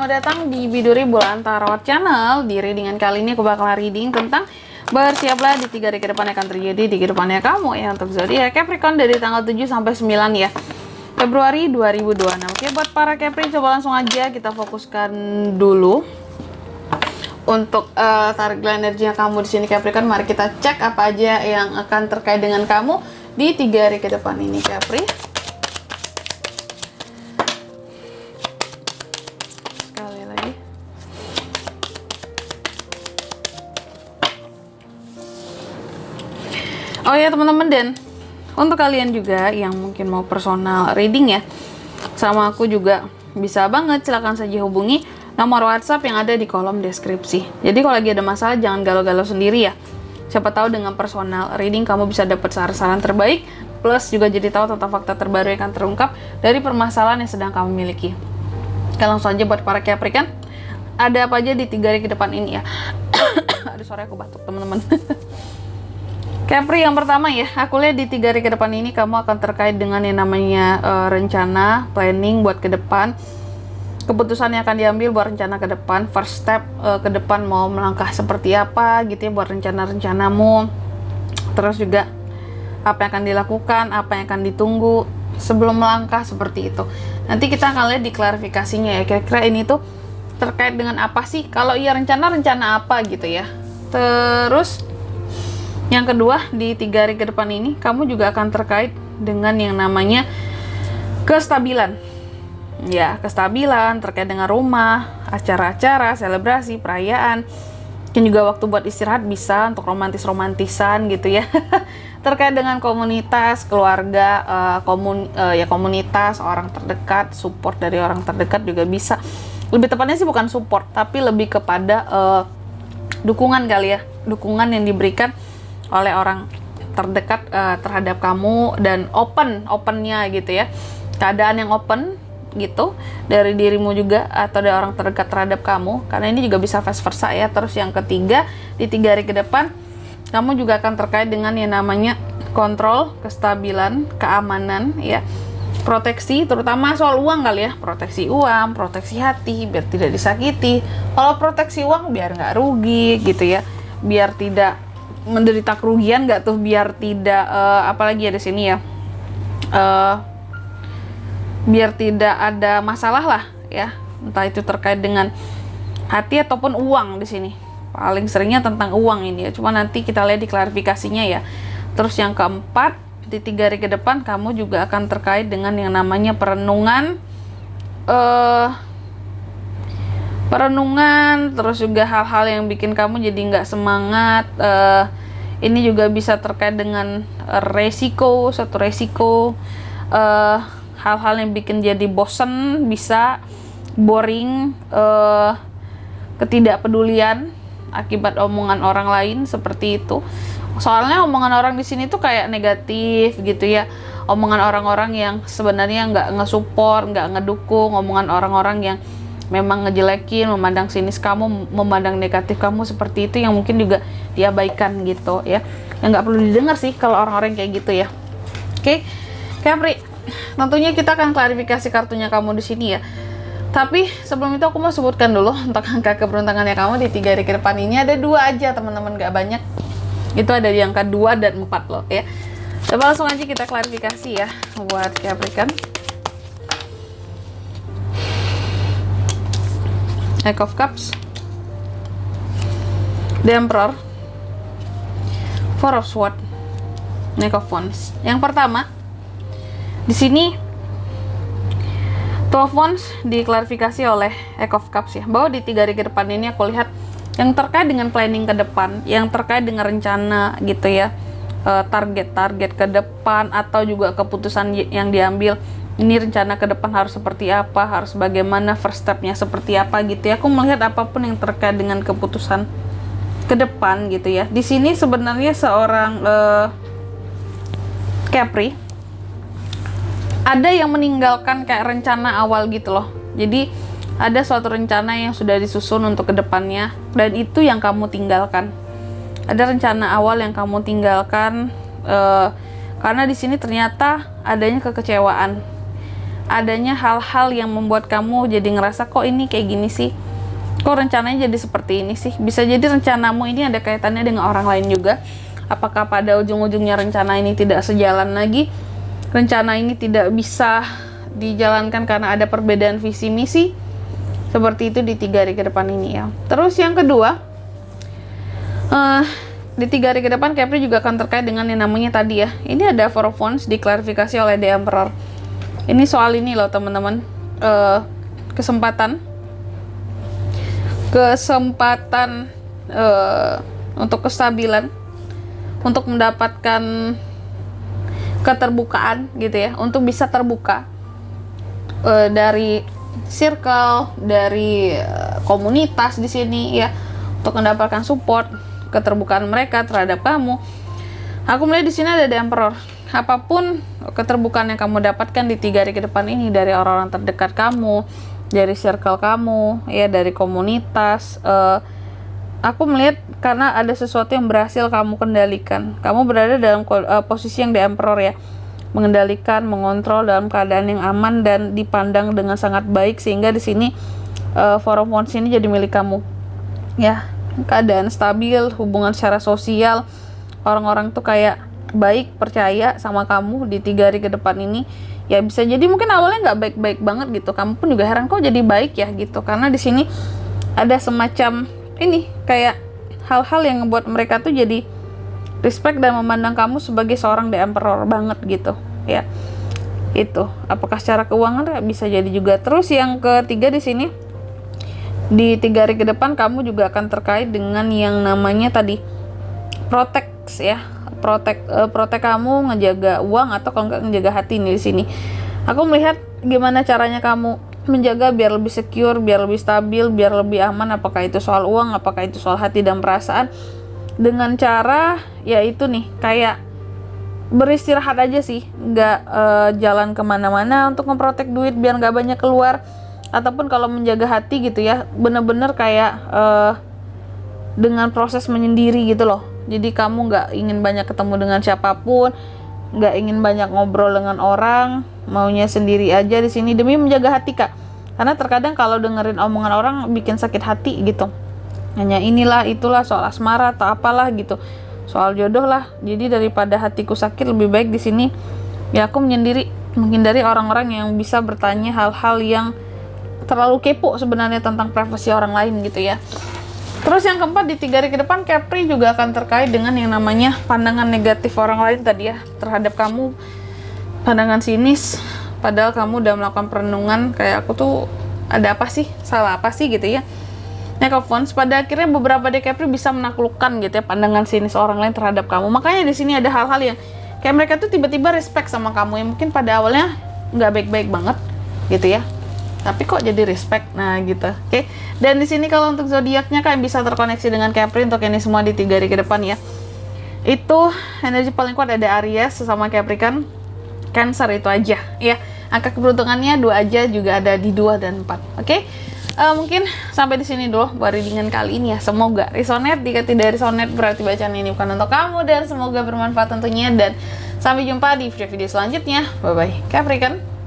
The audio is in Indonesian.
selamat datang di Biduri Bulan Tarot Channel. Di readingan kali ini aku bakal reading tentang bersiaplah di 3 hari ke depan akan terjadi di kehidupannya kamu ya, untuk zodiak Capricorn dari tanggal 7 sampai 9 ya, Februari 2026. Oke, buat para Capri coba langsung aja kita fokuskan dulu untuk tarik energinya kamu di sini Capricorn. Mari kita cek apa aja yang akan terkait dengan kamu di 3 hari ke depan ini Capri. Oh ya teman-teman, dan untuk kalian juga yang mungkin mau personal reading ya sama aku juga bisa banget, silahkan saja hubungi nomor WhatsApp yang ada di kolom deskripsi. Jadi kalau lagi ada masalah jangan galau-galau sendiri ya. Siapa tahu dengan personal reading kamu bisa dapat saran-saran terbaik, plus juga jadi tahu tentang fakta terbaru yang akan terungkap dari permasalahan yang sedang kamu miliki. Kita langsung aja buat para Capricorn, ada apa aja di 3 hari ke depan ini ya. Aduh, sorry aku batuk teman-teman. Capri, yang pertama ya, aku lihat di 3 hari ke depan ini kamu akan terkait dengan yang namanya rencana, planning buat ke depan. Keputusan yang akan diambil buat rencana ke depan, first step ke depan mau melangkah seperti apa gitu ya, buat rencana-rencanamu. Terus juga apa yang akan dilakukan, apa yang akan ditunggu sebelum melangkah seperti itu. Nanti kita akan lihat di klarifikasinya ya, kira-kira ini tuh terkait dengan apa sih? Kalau iya rencana apa gitu ya. Terus yang kedua, di 3 hari ke depan ini, kamu juga akan terkait dengan yang namanya kestabilan. Ya, kestabilan terkait dengan rumah, acara-acara, selebrasi, perayaan. Mungkin juga waktu buat istirahat bisa untuk romantis-romantisan gitu ya. Terkait dengan komunitas, keluarga, komunitas, orang terdekat, support dari orang terdekat juga bisa. Lebih tepatnya sih bukan support, tapi lebih kepada dukungan kali ya. Dukungan yang diberikan oleh orang terdekat terhadap kamu, dan opennya gitu ya, keadaan yang open gitu dari dirimu juga atau dari orang terdekat terhadap kamu, karena ini juga bisa vice versa ya. Terus yang ketiga, di 3 hari ke depan kamu juga akan terkait dengan yang namanya kontrol, kestabilan, keamanan ya, proteksi, terutama soal uang kali ya, proteksi uang, proteksi hati biar tidak disakiti. Kalau proteksi uang biar nggak rugi gitu ya, biar tidak menderita kerugian nggak tuh, biar tidak apalagi ada sini ya, biar tidak ada masalah lah ya, entah itu terkait dengan hati ataupun uang. Di sini paling seringnya tentang uang ini ya, cuma nanti kita lihat di klarifikasinya ya. Terus yang keempat, di 3 hari ke depan kamu juga akan terkait dengan yang namanya perenungan, terus juga hal-hal yang bikin kamu jadi nggak semangat. Ini juga bisa terkait dengan satu resiko, hal-hal yang bikin jadi bosen, bisa boring, ketidakpedulian akibat omongan orang lain seperti itu. Soalnya omongan orang di sini tuh kayak negatif gitu ya, omongan orang-orang yang sebenarnya nggak nge-support, nggak ngedukung, omongan orang-orang yang memang ngejelekin, memandang sinis kamu, memandang negatif kamu seperti itu, yang mungkin juga diabaikan gitu ya, yang nggak perlu didengar sih kalau orang-orang kayak gitu ya. Oke, Capri, tentunya kita akan klarifikasi kartunya kamu di sini ya. Tapi sebelum itu aku mau sebutkan dulu untuk angka keberuntungannya kamu di 3 hari ke depan ini. Ada 2 aja teman-teman, nggak banyak. Itu ada di angka 2 dan 4 loh ya. Coba langsung aja kita klarifikasi ya buat Capricorn. Eight of Cups, The Emperor, Four of Swords, Knight of Wands. Yang pertama, di sini Two of Wands diklarifikasi oleh Eight of Cups ya, bahwa di 3 hari ke depan ini aku lihat yang terkait dengan planning ke depan, yang terkait dengan rencana gitu ya, target-target ke depan atau juga keputusan yang diambil. Ini rencana ke depan harus seperti apa, harus bagaimana, first stepnya seperti apa gitu ya. Aku melihat apapun yang terkait dengan keputusan ke depan gitu ya. Di sini sebenarnya seorang Capri ada yang meninggalkan kayak rencana awal gitu loh. Jadi ada suatu rencana yang sudah disusun untuk ke depannya, dan itu yang kamu tinggalkan. Ada rencana awal yang kamu tinggalkan karena di sini ternyata adanya kekecewaan. adanya hal-hal yang membuat kamu jadi ngerasa kok ini kayak gini sih, kok rencananya jadi seperti ini sih. Bisa jadi rencanamu ini ada kaitannya dengan orang lain juga. Apakah pada ujung-ujungnya rencana ini tidak sejalan lagi, rencana ini tidak bisa dijalankan karena ada perbedaan visi misi. Seperti itu di 3 hari ke depan ini ya. Terus yang kedua, di 3 hari ke depan Capri juga akan terkait dengan yang namanya tadi ya. Ini ada Four of Wands diklarifikasi oleh The Emperor. Ini soal ini loh teman-teman, kesempatan untuk kestabilan, untuk mendapatkan keterbukaan gitu ya, untuk bisa terbuka dari circle, dari komunitas di sini ya, untuk mendapatkan support, keterbukaan mereka terhadap kamu. Aku melihat di sini ada The Emperor. Apapun keterbukaan yang kamu dapatkan di 3 hari ke depan ini dari orang-orang terdekat kamu, dari circle kamu, ya dari komunitas, aku melihat karena ada sesuatu yang berhasil kamu kendalikan. Kamu berada dalam posisi yang The Emperor ya, mengendalikan, mengontrol dalam keadaan yang aman dan dipandang dengan sangat baik, sehingga di sini Four of Wands ini jadi milik kamu. Ya, keadaan stabil, hubungan secara sosial, orang-orang tuh kayak baik, percaya sama kamu di 3 hari ke depan ini. Ya bisa jadi mungkin awalnya nggak baik-baik banget gitu, kamu pun juga heran kok jadi baik ya gitu, karena di sini ada semacam ini kayak hal-hal yang membuat mereka tuh jadi respect dan memandang kamu sebagai seorang The Emperor banget gitu ya. Itu apakah secara keuangan ya, bisa jadi juga. Terus yang ketiga di sini di 3 hari ke depan kamu juga akan terkait dengan yang namanya tadi protect ya, protect kamu, ngejaga uang atau kalau nggak ngejaga hati nih di sini. Aku melihat gimana caranya kamu menjaga biar lebih secure, biar lebih stabil, biar lebih aman. Apakah itu soal uang, apakah itu soal hati dan perasaan, dengan cara yaitu nih kayak beristirahat aja sih, nggak jalan kemana-mana untuk memprotek duit biar nggak banyak keluar. Ataupun kalau menjaga hati gitu ya, bener-bener kayak dengan proses menyendiri gitu loh. Jadi kamu nggak ingin banyak ketemu dengan siapapun, nggak ingin banyak ngobrol dengan orang, maunya sendiri aja di sini demi menjaga hati kak. Karena terkadang kalau dengerin omongan orang bikin sakit hati gitu. Hanya inilah itulah soal asmara atau apalah gitu, soal jodoh lah. Jadi daripada hatiku sakit, lebih baik di sini ya aku menyendiri, menghindari orang-orang yang bisa bertanya hal-hal yang terlalu kepo sebenarnya tentang privasi orang lain gitu ya. Terus yang keempat di 3 hari ke depan Capri juga akan terkait dengan yang namanya pandangan negatif orang lain tadi ya terhadap kamu, pandangan sinis, padahal kamu udah melakukan perenungan kayak aku tuh ada apa sih, salah apa sih gitu ya. Knight of Wands, pada akhirnya beberapa dari Capri bisa menaklukkan gitu ya pandangan sinis orang lain terhadap kamu. Makanya di sini ada hal-hal yang kayak mereka tuh tiba-tiba respect sama kamu yang mungkin pada awalnya nggak baik-baik banget gitu ya, tapi kok jadi respect. Nah gitu. Oke. Dan di sini kalau untuk zodiaknya kalian bisa terkoneksi dengan Capri untuk ini semua di 3 hari ke depan ya. Itu energi paling kuat ada Aries sesama Capricorn, Cancer itu aja ya. Angka keberuntungannya 2 aja, juga ada di 2 dan 4. Oke. Mungkin sampai di sini dulu buat readingan kali ini ya. Semoga resonate. Jika tidak resonate berarti bacaan ini bukan untuk kamu, dan semoga bermanfaat tentunya, dan sampai jumpa di video-video selanjutnya. Bye bye Capricorn.